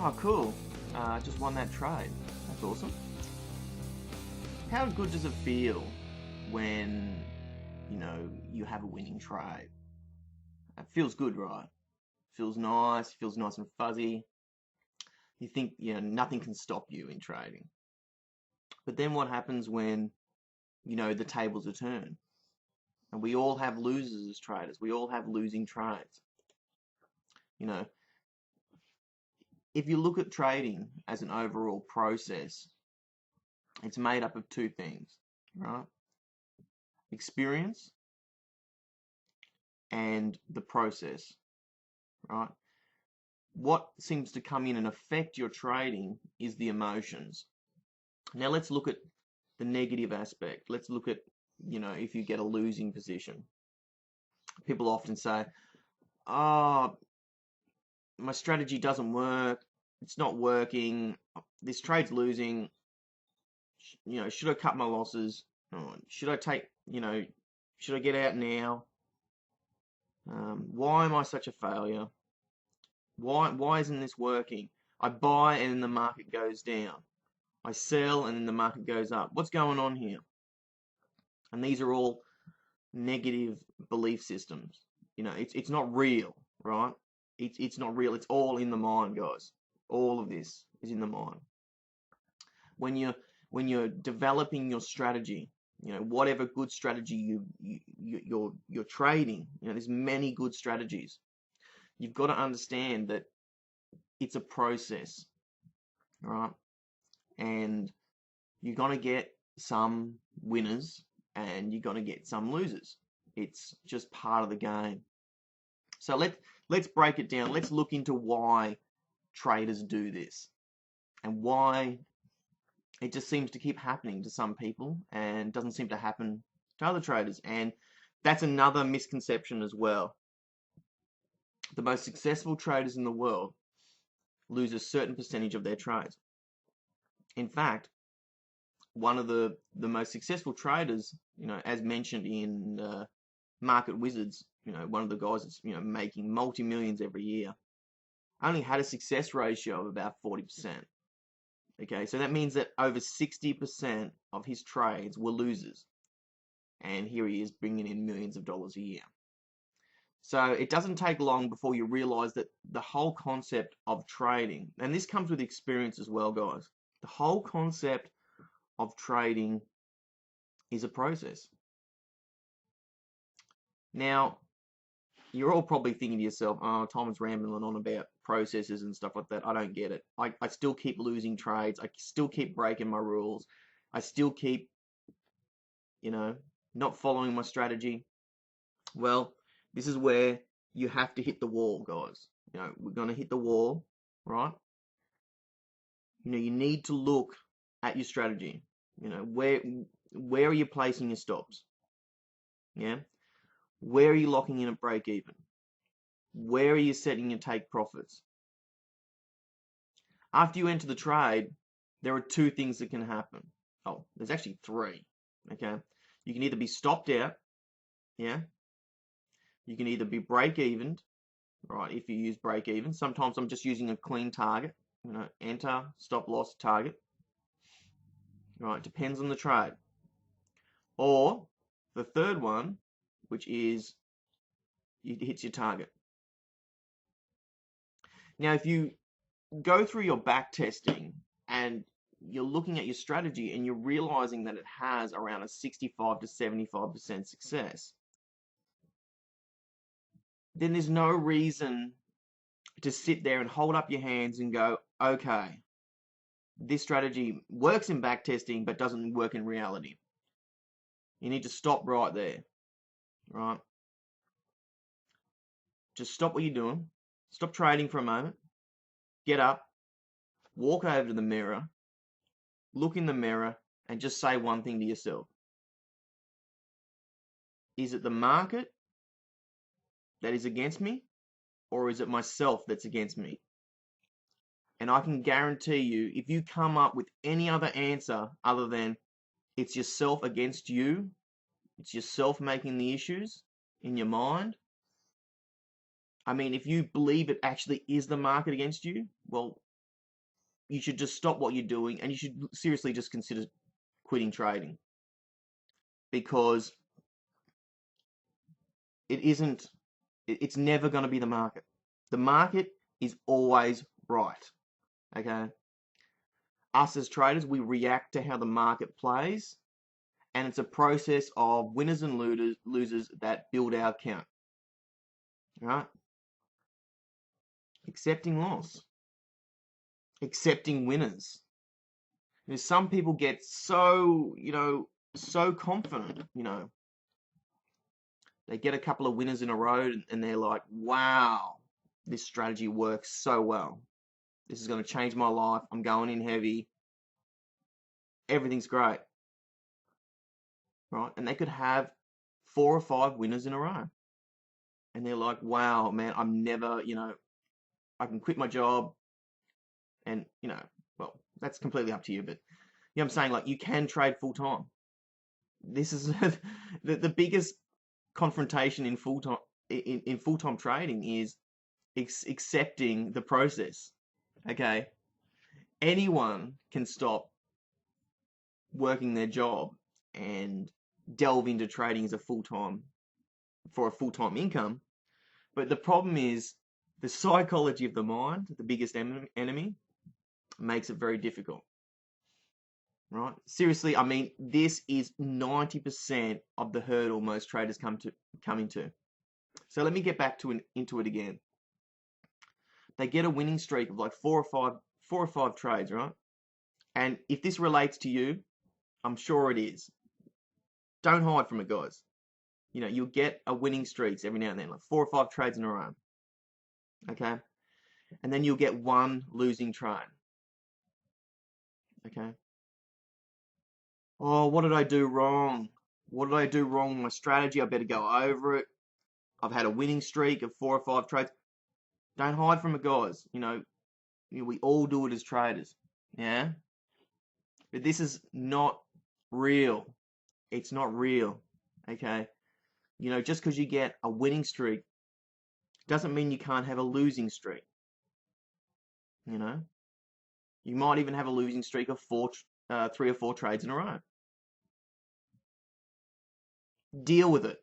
Oh, cool. Just won that trade. That's awesome. How good does it feel when, you have a winning trade? It feels good, right? Feels nice and fuzzy. You think, nothing can stop you in trading. But then what happens when, the tables are turned? And we all have losers as traders. We all have losing trades. You know, if you look at trading as an overall process, it's made up of two things, right? Experience and the process, right? What seems to come in and affect your trading is the emotions. Now let's look at the negative aspect. Let's look at, if you get a losing position. People often say, oh, my strategy doesn't work. It's not working. This trade's losing. Should I cut my losses? Should I take, should I get out now? Why am I such a failure? Why isn't this working? I buy and then the market goes down. I sell and then the market goes up. What's going on here? And these are all negative belief systems. It's not real, right? It's not real. It's all in the mind, guys. All of this is in the mind. When you're developing your strategy, whatever good strategy you're trading, there's many good strategies. You've got to understand that it's a process, right? And you're going to get some winners and you're going to get some losers. It's just part of the game. So let's break it down. Let's look into why traders do this and why it just seems to keep happening to some people and doesn't seem to happen to other traders. And that's another misconception as well. The most successful traders in the world lose a certain percentage of their trades. In fact, one of the most successful traders, as mentioned in Market Wizards, one of the guys that's, making multi-millions every year, only had a success ratio of about 40%. Okay, so that means that over 60% of his trades were losers. And here he is bringing in millions of dollars a year. So it doesn't take long before you realize that the whole concept of trading, and this comes with experience as well, guys, the whole concept of trading is a process. Now, you're all probably thinking to yourself, oh, Tom's rambling on about processes and stuff like that. I don't get it. I still keep losing trades. I still keep breaking my rules. I still keep, not following my strategy. Well, this is where you have to hit the wall, guys. We're going to hit the wall, right? You need to look at your strategy. Where are you placing your stops? Yeah? Where are you locking in at break even? Where are you setting your take profits? After you enter the trade, there are two things that can happen. Oh, there's actually three. Okay? You can either be stopped out, yeah? You can either be break evened, right? If you use break even. Sometimes I'm just using a clean target, enter, stop loss, target. Right, depends on the trade. Or the third one, which is it hits your target. Now, if you go through your back testing and you're looking at your strategy and you're realizing that it has around a 65 to 75% success, then there's no reason to sit there and hold up your hands and go, okay, this strategy works in back testing but doesn't work in reality. You need to stop right there, right? Just stop what you're doing. Stop trading for a moment. Get up, walk over to the mirror, look in the mirror, and just say one thing to yourself. Is it the market that is against me, or is it myself that's against me? And I can guarantee you, if you come up with any other answer other than it's yourself against you, it's yourself making the issues in your mind. I mean, if you believe it actually is the market against you, well, you should just stop what you're doing, and you should seriously just consider quitting trading, because it's never going to be the market. The market is always right. Okay. Us as traders, we react to how the market plays, and it's a process of winners and losers that build our account. Right? Accepting loss, accepting winners. Some people get so, so confident, they get a couple of winners in a row and they're like, wow, this strategy works so well. This is going to change my life. I'm going in heavy. Everything's great. Right? And they could have 4 or 5 winners in a row. And they're like, wow, man, I'm never, I can quit my job. And, well, that's completely up to you. But, I'm saying, like, you can trade full time. This is the biggest confrontation in full-time trading is accepting the process. Okay, anyone can stop working their job and delve into trading as a full-time income, but the problem is the psychology of the mind, the biggest enemy, makes it very difficult. Right? Seriously, I mean, this is 90% of the hurdle most traders come into. So let me get back into it again. They get a winning streak of like 4 or 5 trades, right? And if this relates to you, I'm sure it is. Don't hide from it, guys. You'll get a winning streaks every now and then, like 4 or 5 trades in a row. Okay? And then you'll get one losing trade. Okay? Oh, what did I do wrong? What did I do wrong with my strategy? I better go over it. I've had a winning streak of 4 or 5 trades. Don't hide from it, guys. We all do it as traders. Yeah? But this is not real. It's not real. Okay? Just because you get a winning streak doesn't mean you can't have a losing streak. You might even have a losing streak of 3 or 4 trades in a row. Deal with it.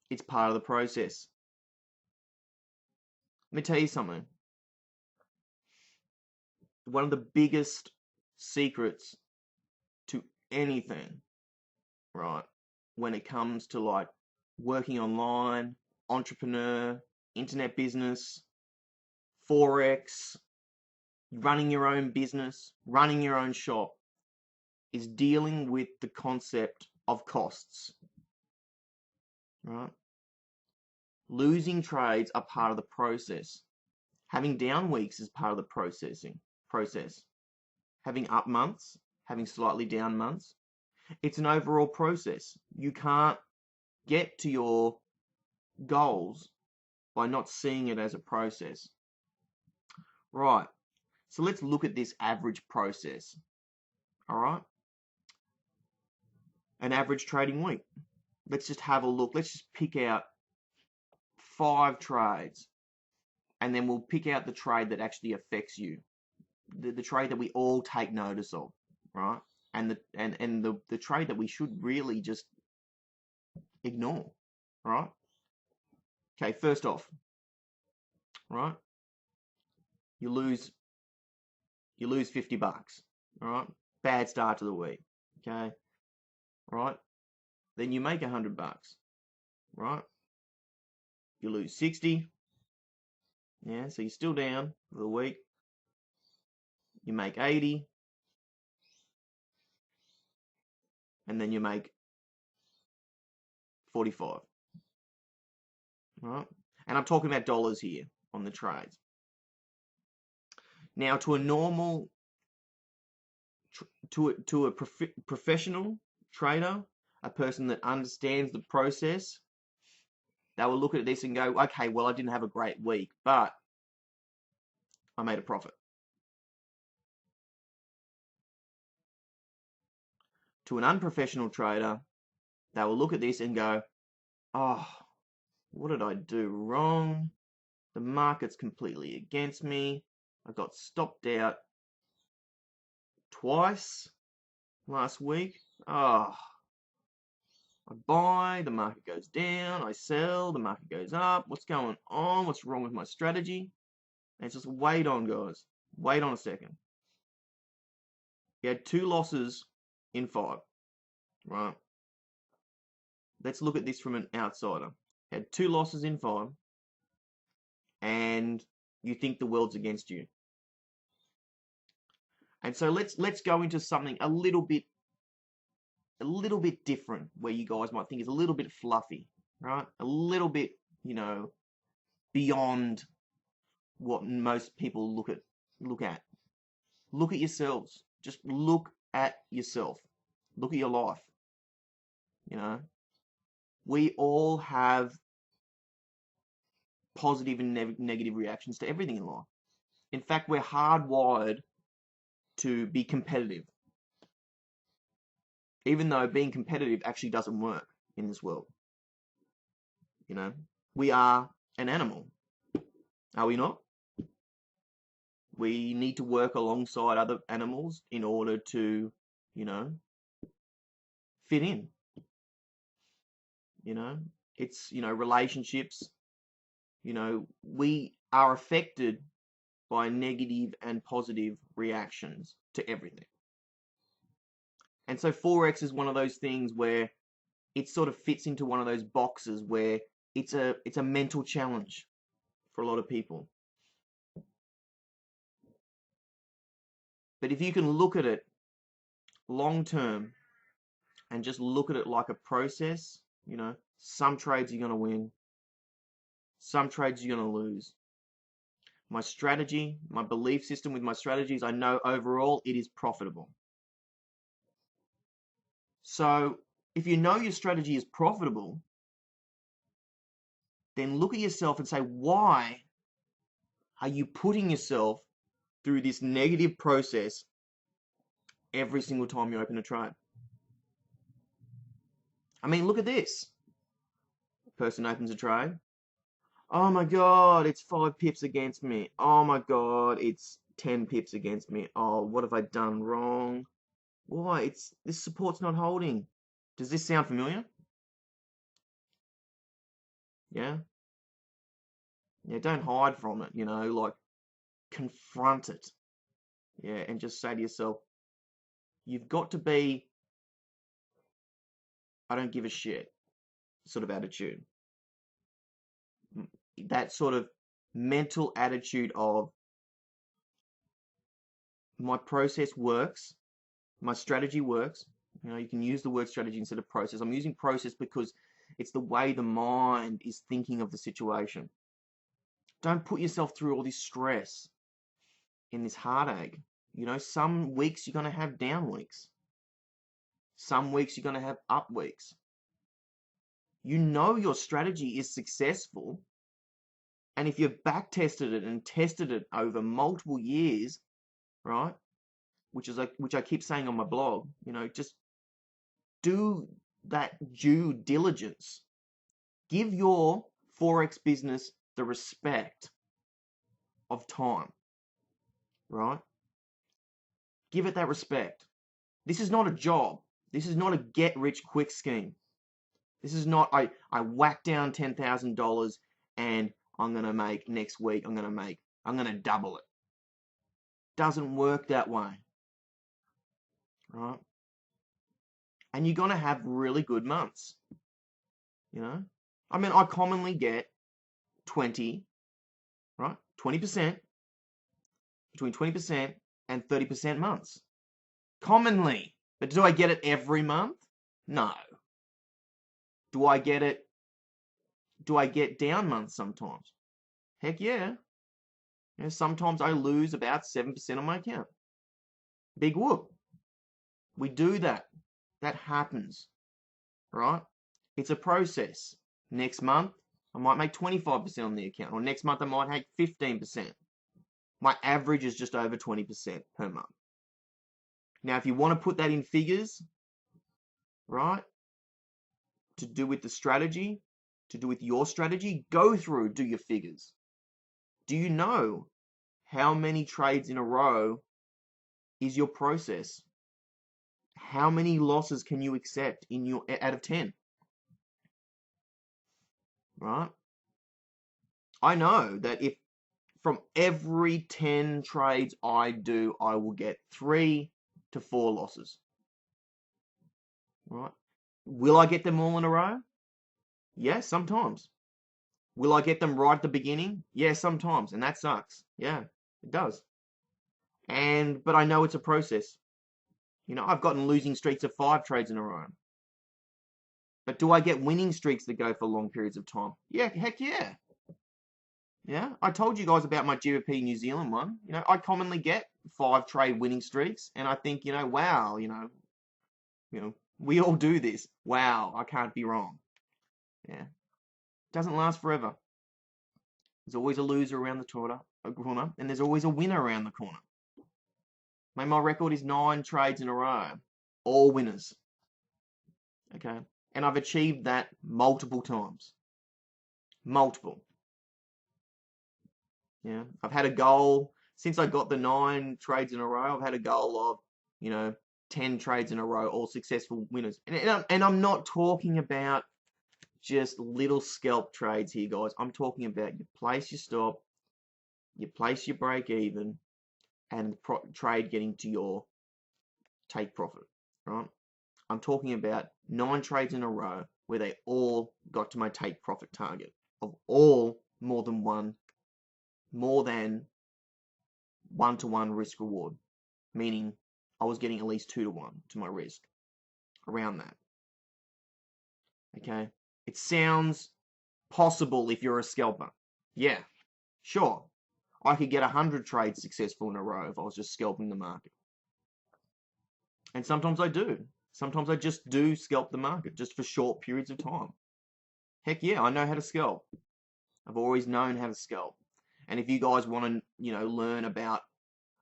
It's part of the process. Let me tell you something. One of the biggest secrets to anything, right, when it comes to like working online, entrepreneur, internet business, Forex, running your own business, running your own shop, is dealing with the concept of costs. Right? Losing trades are part of the process. Having down weeks is part of the process. Having up months, having slightly down months, it's an overall process. You can't get to your goals by not seeing it as a process. Right. So let's look at this average process. All right. An average trading week. Let's just have a look. Let's just pick out 5 trades, and then we'll pick out the trade that actually affects you, the trade that we all take notice of, right? And the trade that we should really just ignore, right? Okay, first off, right? You lose $50, all right? Bad start to the week, okay? Right? Then you make $100, right? You lose 60. Yeah, so you're still down for the week. You make 80. And then you make 45. Right? And I'm talking about dollars here on the trades. Now, to a normal, to a professional trader, a person that understands the process, they will look at this and go, okay, well, I didn't have a great week, but I made a profit. To an unprofessional trader, they will look at this and go, oh, what did I do wrong? The market's completely against me. I got stopped out twice last week. Oh, I buy, the market goes down. I sell, the market goes up. What's going on? What's wrong with my strategy? And it's just wait on, guys. Wait on a second. He had 2 losses in 5, right? Let's look at this from an outsider. He had 2 losses in 5, and you think the world's against you. And so let's go into something a little bit different, where you guys might think is a little bit fluffy, right? A little bit, beyond what most people look at. Look at yourselves. Just look at yourself. Look at your life. We all have positive and negative reactions to everything in life. In fact, we're hardwired to be competitive, even though being competitive actually doesn't work in this world. We are an animal, are we not? We need to work alongside other animals in order to, fit in. It's, relationships. We are affected by negative and positive reactions to everything. And so Forex is one of those things where it sort of fits into one of those boxes where it's a mental challenge for a lot of people. But if you can look at it long term and just look at it like a process, some trades you're going to win, some trades you're going to lose. My strategy, my belief system with my strategies, I know overall it is profitable. So if you know your strategy is profitable, then look at yourself and say, why are you putting yourself through this negative process every single time you open a trade? I mean, look at this. Person opens a trade. Oh my God, it's 5 pips against me. Oh my God, it's 10 pips against me. Oh, what have I done wrong? Why? This support's not holding. Does this sound familiar? Yeah? Yeah, don't hide from it, like confront it. Yeah, and just say to yourself, you've got to be, I don't give a shit sort of attitude. That sort of mental attitude of my process works, my strategy works. You can use the word strategy instead of process. I'm using process because it's the way the mind is thinking of the situation. Don't put yourself through all this stress in this heartache. Some weeks you're going to have down weeks. Some weeks you're going to have up weeks. Your strategy is successful, and if you've back tested it and tested it over multiple years, right, which I keep saying on my blog, just do that due diligence. Give your Forex business the respect of time, right? Give it that respect. This is not a job. This is not a get-rich-quick scheme. This is not, I whack down $10,000 and I'm going to make next week, I'm going to double it. Doesn't work that way, right? And you're going to have really good months, I mean, I commonly get 20, right? 20%, between 20% and 30% months. Commonly. But do I get it every month? No. Do I get down months sometimes? Heck yeah. Sometimes I lose about 7% on my account. Big whoop. We do that. That happens, right? It's a process. Next month, I might make 25% on the account, or next month I might make 15%. My average is just over 20% per month. Now, if you want to put that in figures, right, to do with the strategy, to do with your strategy, do your figures. Do you know how many trades in a row is your process? How many losses can you accept in your out of 10? Right? I know that if from every 10 trades I do, I will get 3 to 4 losses. Right? Will I get them all in a row? Yes, sometimes. Will I get them right at the beginning? Yeah, sometimes, and that sucks. Yeah, it does. But I know it's a process. I've gotten losing streaks of 5 trades in a row. But do I get winning streaks that go for long periods of time? Yeah, heck yeah. Yeah, I told you guys about my GBP New Zealand one. I commonly get 5 trade winning streaks, and I think, wow, we all do this. Wow, I can't be wrong. Yeah, doesn't last forever. There's always a loser around the corner, and there's always a winner around the corner. My record is 9 trades in a row, all winners. Okay, and I've achieved that multiple times. Multiple. Yeah, I've had a goal since I got the 9 trades in a row. I've had a goal of 10 trades in a row, all successful winners. And I'm not talking about just little scalp trades here, guys. I'm talking about you place your stop, you place your break even, and trade getting to your take profit, right? I'm talking about 9 trades in a row where they all got to my take profit target of all more than 1-to-1 risk reward, meaning I was getting at least 2-to-1 to my risk, around that. Okay, it sounds possible if you're a scalper. Yeah, sure, I could get 100 trades successful in a row if I was just scalping the market. And sometimes I do. Sometimes I just do scalp the market just for short periods of time. Heck yeah, I know how to scalp. I've always known how to scalp. And if you guys want to, learn about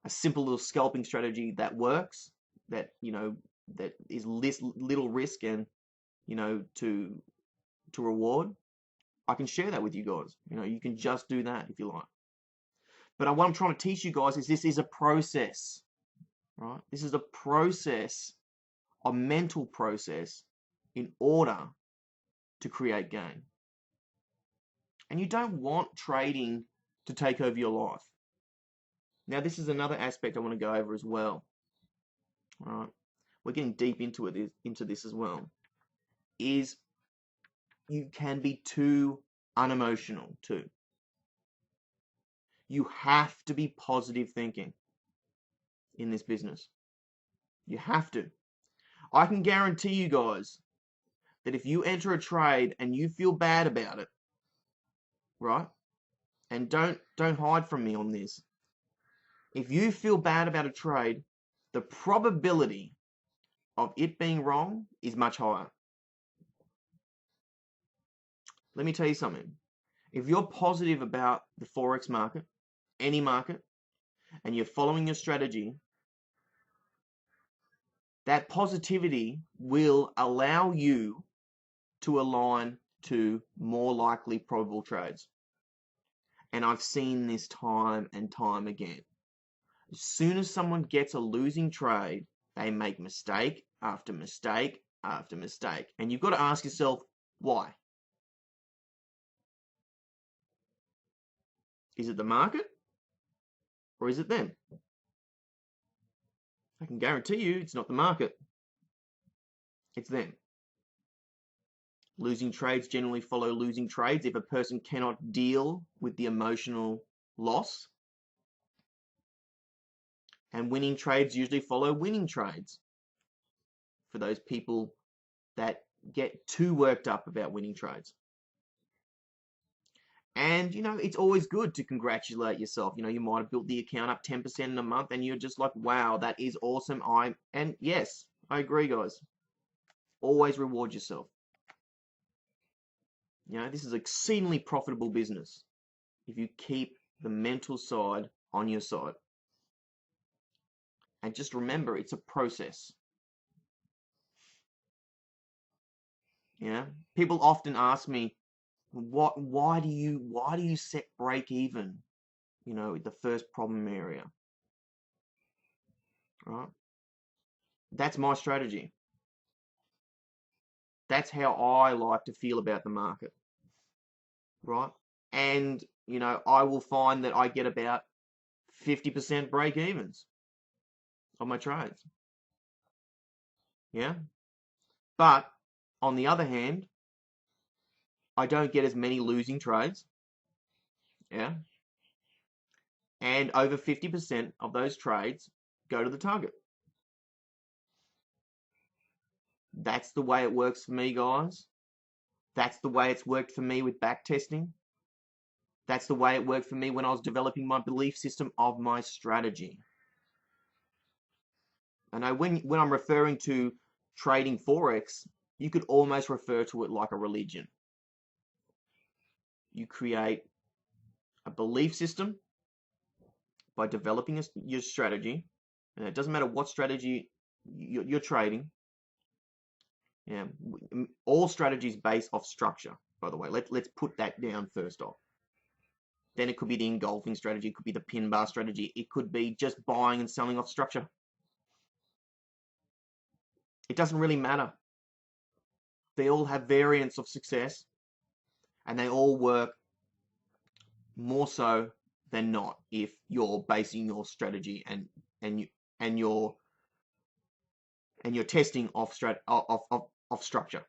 a simple little scalping strategy that works, that is little risk and to reward, I can share that with you guys. You can just do that if you like. But what I'm trying to teach you guys is this is a process, right? This is a process, a mental process, in order to create gain. And you don't want trading to take over your life. Now, this is another aspect I want to go over as well. All right, we're getting deep into this as well. Is you can be too unemotional too. You have to be positive thinking in this business. You have to. I can guarantee you guys that if you enter a trade and you feel bad about it, right? And don't hide from me on this. If you feel bad about a trade, the probability of it being wrong is much higher. Let me tell you something. If you're positive about the Forex market, any market, and you're following your strategy, that positivity will allow you to align to more likely probable trades. And I've seen this time and time again. As soon as someone gets a losing trade, they make mistake after mistake after mistake. And you've got to ask yourself, why? Is it the market? Or is it them? I can guarantee you it's not the market. It's them. Losing trades generally follow losing trades if a person cannot deal with the emotional loss. And winning trades usually follow winning trades for those people that get too worked up about winning trades. And, it's always good to congratulate yourself. You might have built the account up 10% in a month and you're just like, wow, that is awesome. And yes, I agree, guys. Always reward yourself. This is exceedingly profitable business if you keep the mental side on your side. And just remember, it's a process. People often ask me, why do you set break even? the first problem area, right? That's my strategy. That's how I like to feel about the market, right? And, I will find that I get about 50% break evens on my trades. Yeah. But on the other hand, I don't get as many losing trades. Yeah. And over 50% of those trades go to the target. That's the way it works for me, guys. That's the way it's worked for me with back testing. That's the way it worked for me when I was developing my belief system of my strategy. And when I'm referring to trading Forex, you could almost refer to it like a religion. You create a belief system by developing your strategy, and it doesn't matter what strategy you're trading. Yeah, all strategies based off structure. By the way, let's put that down first off. Then it could be the engulfing strategy, it could be the pin bar strategy, it could be just buying and selling off structure. It doesn't really matter. They all have variants of success, and they all work more so than not if you're basing your strategy and your testing off structure.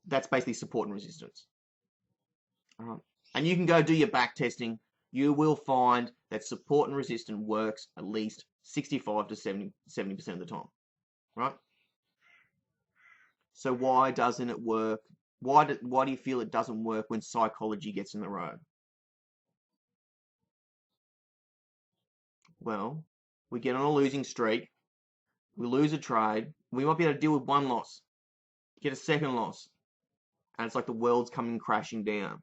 That's basically support and resistance. And you can go do your back testing. You will find that support and resistance works at least 65 to 70% of the time, right? So why doesn't it work? Why do you feel it doesn't work when psychology gets in the road? Well, we get on a losing streak, we lose a trade, we might be able to deal with one loss, get a second loss, and it's like the world's coming crashing down.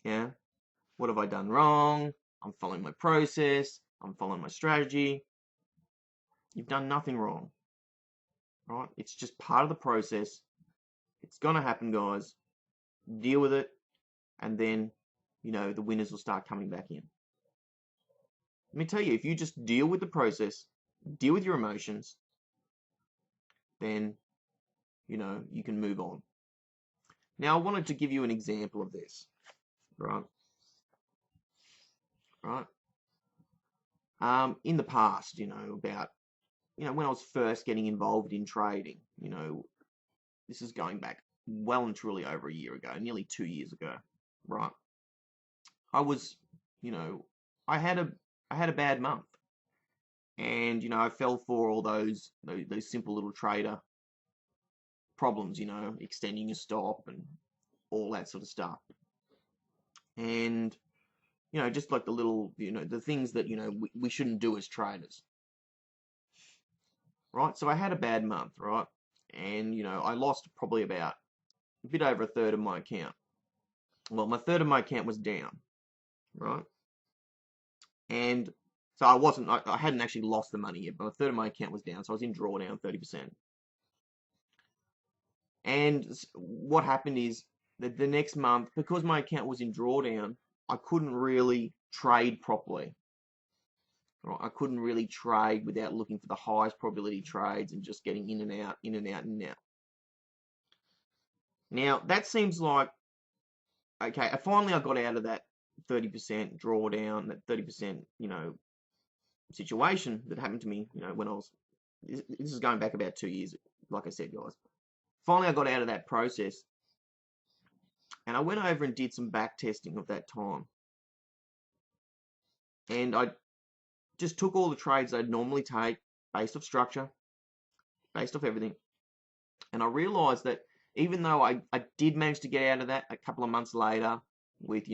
Yeah? What have I done wrong? I'm following my process, I'm following my strategy. You've done nothing wrong, right? It's just part of the process. It's gonna happen, guys. Deal with it, and then, the winners will start coming back in. Let me tell you, if you just deal with the process, deal with your emotions, then, you can move on. Now, I wanted to give you an example of this, right? Right? In the past, about, when I was first getting involved in trading, this is going back well and truly over a year ago, nearly 2 years ago, right? I was, I had a bad month, and I fell for all those simple little trader problems, extending your stop and all that sort of stuff, and just like the little, the things that we shouldn't do as traders, right? So I had a bad month, right, and I lost probably about a bit over a third of my account. Well, my third of my account was down, right? And so I hadn't actually lost the money yet, but a third of my account was down, so I was in drawdown 30%. And what happened is that the next month, because my account was in drawdown, I couldn't really trade properly. Right? I couldn't really trade without looking for the highest probability trades and just getting in and out, in and out, in and out. Now, that seems like, okay, finally I got out of that 30% drawdown, that 30%, situation that happened to me, when I was, this is going back about 2 years, like I said, guys. Finally, I got out of that process, and I went over and did some back testing of that time. And I just took all the trades I'd normally take, based off structure, based off everything. And I realized that even though I did manage to get out of that a couple of months later with,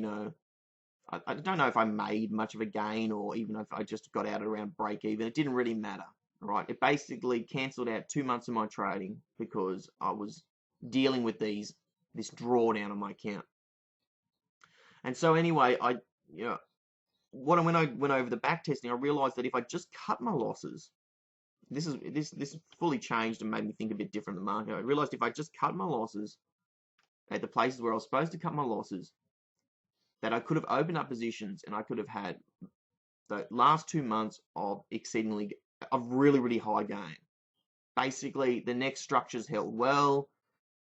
I don't know if I made much of a gain or even if I just got out around break even, it didn't really matter, right? It basically cancelled out 2 months of my trading because I was dealing with this drawdown on my account. And so anyway, when I went over the back testing, I realized that if I just cut my losses, this fully changed and made me think a bit different in the market. I realized if I just cut my losses at the places where I was supposed to cut my losses, that I could have opened up positions and I could have had the last 2 months of really, really high gain. Basically, the next structures held well.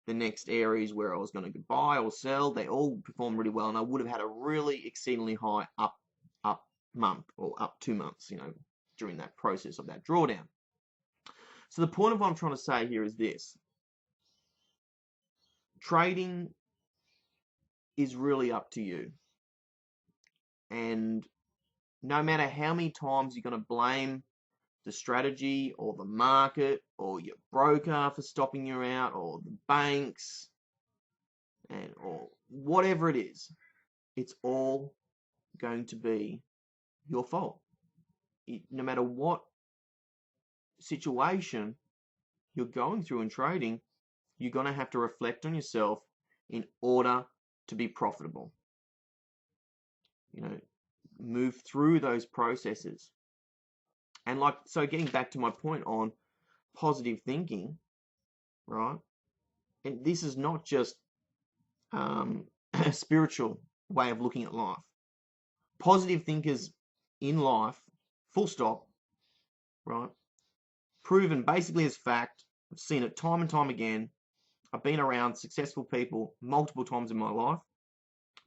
The next areas where I was going to buy or sell, they all performed really well, and I would have had a really exceedingly high up month or up 2 months, during that process of that drawdown. So the point of what I'm trying to say here is this. Trading is really up to you. And no matter how many times you're going to blame the strategy or the market or your broker for stopping you out or the banks or whatever it is, it's all going to be your fault. No matter what situation you're going through in trading, you're going to have to reflect on yourself in order to be profitable. Move through those processes. And so getting back to my point on positive thinking, right? And this is not just a spiritual way of looking at life. Positive thinkers in life, full stop, right? Proven basically as fact. I've seen it time and time again. I've been around successful people multiple times in my life,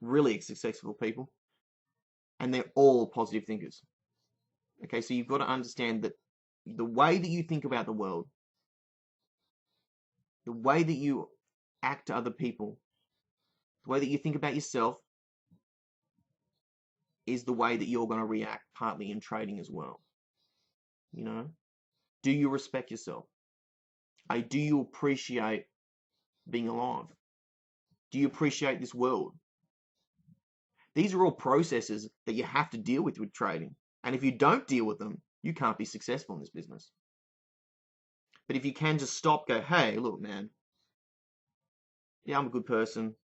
really successful people, and they're all positive thinkers. Okay, so you've got to understand that the way that you think about the world, the way that you act to other people, the way that you think about yourself is the way that you're going to react partly in trading as well. Do you respect yourself? Do you appreciate being alive? Do you appreciate this world? These are all processes that you have to deal with trading. And if you don't deal with them, you can't be successful in this business. But if you can just stop, go, hey, look, man, yeah, I'm a good person.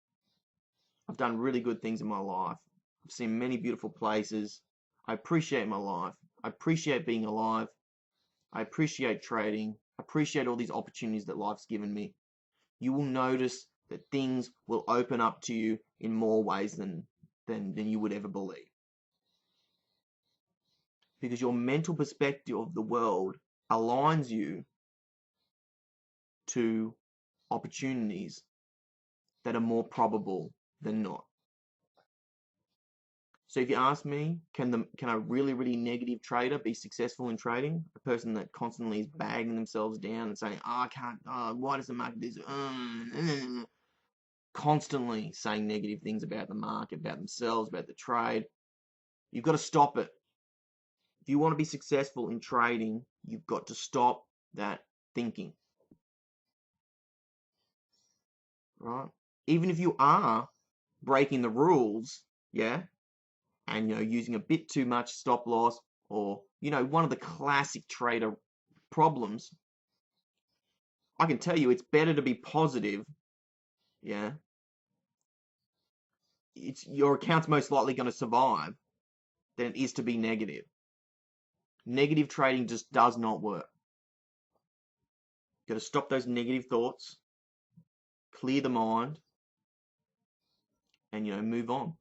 I've done really good things in my life. I've seen many beautiful places. I appreciate my life. I appreciate being alive. I appreciate trading. I appreciate all these opportunities that life's given me. You will notice that things will open up to you in more ways than you would ever believe. Because your mental perspective of the world aligns you to opportunities that are more probable than not. So if you ask me, can a really, really negative trader be successful in trading? A person that constantly is bagging themselves down and saying, I can't, why does the market do this? Constantly saying negative things about the market, about themselves, about the trade. You've got to stop it. If you want to be successful in trading, you've got to stop that thinking. Right? Even if you are breaking the rules, yeah, and using a bit too much stop loss, or one of the classic trader problems, I can tell you it's better to be positive, yeah. Your account's most likely going to survive than it is to be negative. Negative trading just does not work. Got to stop those negative thoughts, clear the mind, and move on.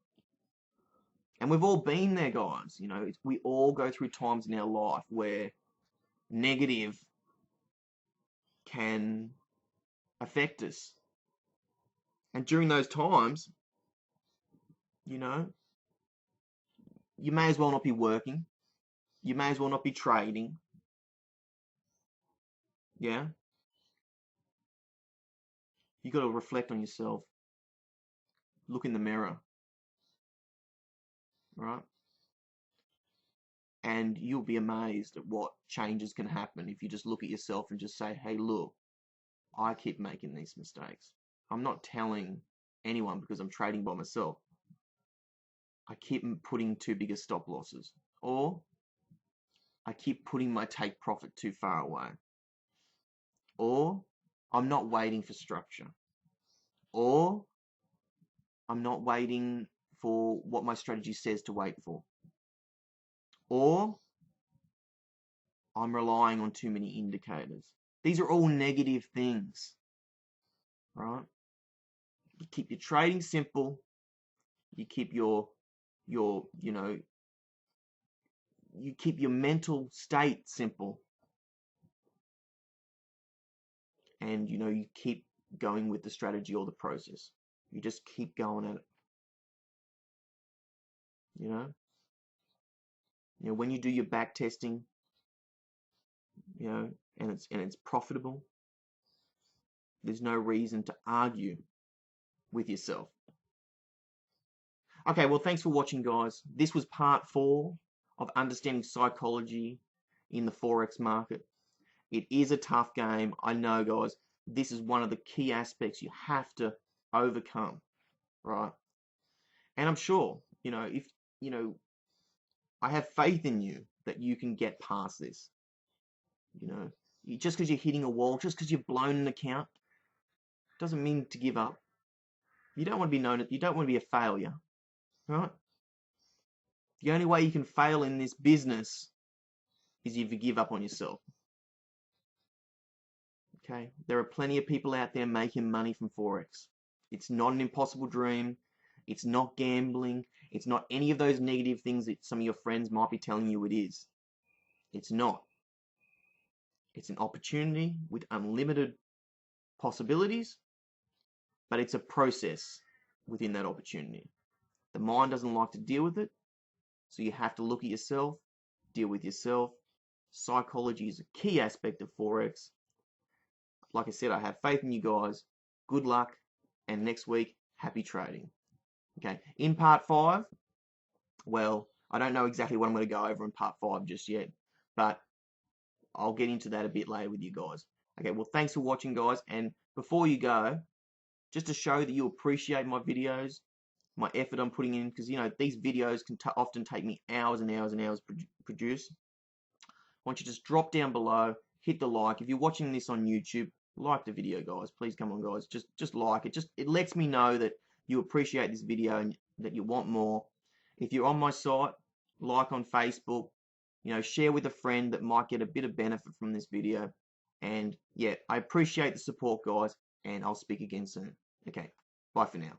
And we've all been there, guys. We all go through times in our life where negative can affect us. And during those times, you may as well not be working. You may as well not be trading. Yeah? You got to reflect on yourself. Look in the mirror. Right? And you'll be amazed at what changes can happen if you just look at yourself and just say, hey, look, I keep making these mistakes. I'm not telling anyone because I'm trading by myself. I keep putting too big a stop losses. Or I keep putting my take profit too far away. Or I'm not waiting for structure. Or I'm not waiting for what my strategy says to wait for. Or I'm relying on too many indicators. These are all negative things, right? You keep your trading simple. You keep your you keep your mental state simple, and you keep going with the strategy or the process. You just keep going at it. When you do your back testing, and it's profitable, there's no reason to argue with yourself. Okay, well, thanks for watching, guys. This was part 4 of understanding psychology in the Forex market. It is a tough game. I know, guys. This is one of the key aspects you have to overcome, right? And I'm sure, if, I have faith in you that you can get past this. Just because you're hitting a wall, just because you've blown an account, doesn't mean to give up. You don't want to be known, you don't want to be a failure, right? The only way you can fail in this business is if you give up on yourself. Okay? There are plenty of people out there making money from Forex. It's not an impossible dream. It's not gambling. It's not any of those negative things that some of your friends might be telling you it is. It's not. It's an opportunity with unlimited possibilities, but it's a process within that opportunity. The mind doesn't like to deal with it, so you have to look at yourself, deal with yourself. Psychology is a key aspect of Forex. Like I said, I have faith in you guys. Good luck, and next week, happy trading. Okay, in part 5, well, I don't know exactly what I'm going to go over in part 5 just yet, but I'll get into that a bit later with you guys. Okay, well, thanks for watching, guys, and before you go, just to show that you appreciate my videos, my effort I'm putting in, because these videos can often take me hours and hours and hours to produce. I want you to just drop down below, hit the like. If you're watching this on YouTube, like the video, guys. Please, come on, guys. Just like it. It lets me know that you appreciate this video and that you want more. If you're on my site, like on Facebook, share with a friend that might get a bit of benefit from this video. And yeah, I appreciate the support, guys, and I'll speak again soon. Okay, bye for now.